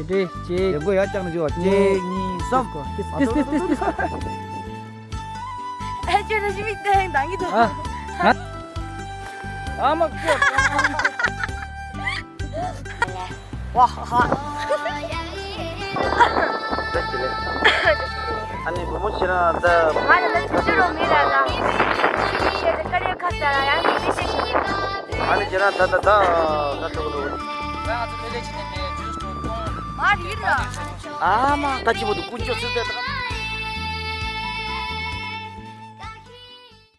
đi chị Yang gue ya jangan juga. Ni, Cek. ni, Stop. Tis, tis, tis, tis. 해주는 시민대 낭이도. Amak 와. 아니 부모씨랑 나 나는 주로 미라가. 시시에 거리에 갔다가 양이 미시시. 아니 지나 다다다 가쪽으로. 말이 이르라. 아마 다치 모두 군주 쓸 때다가.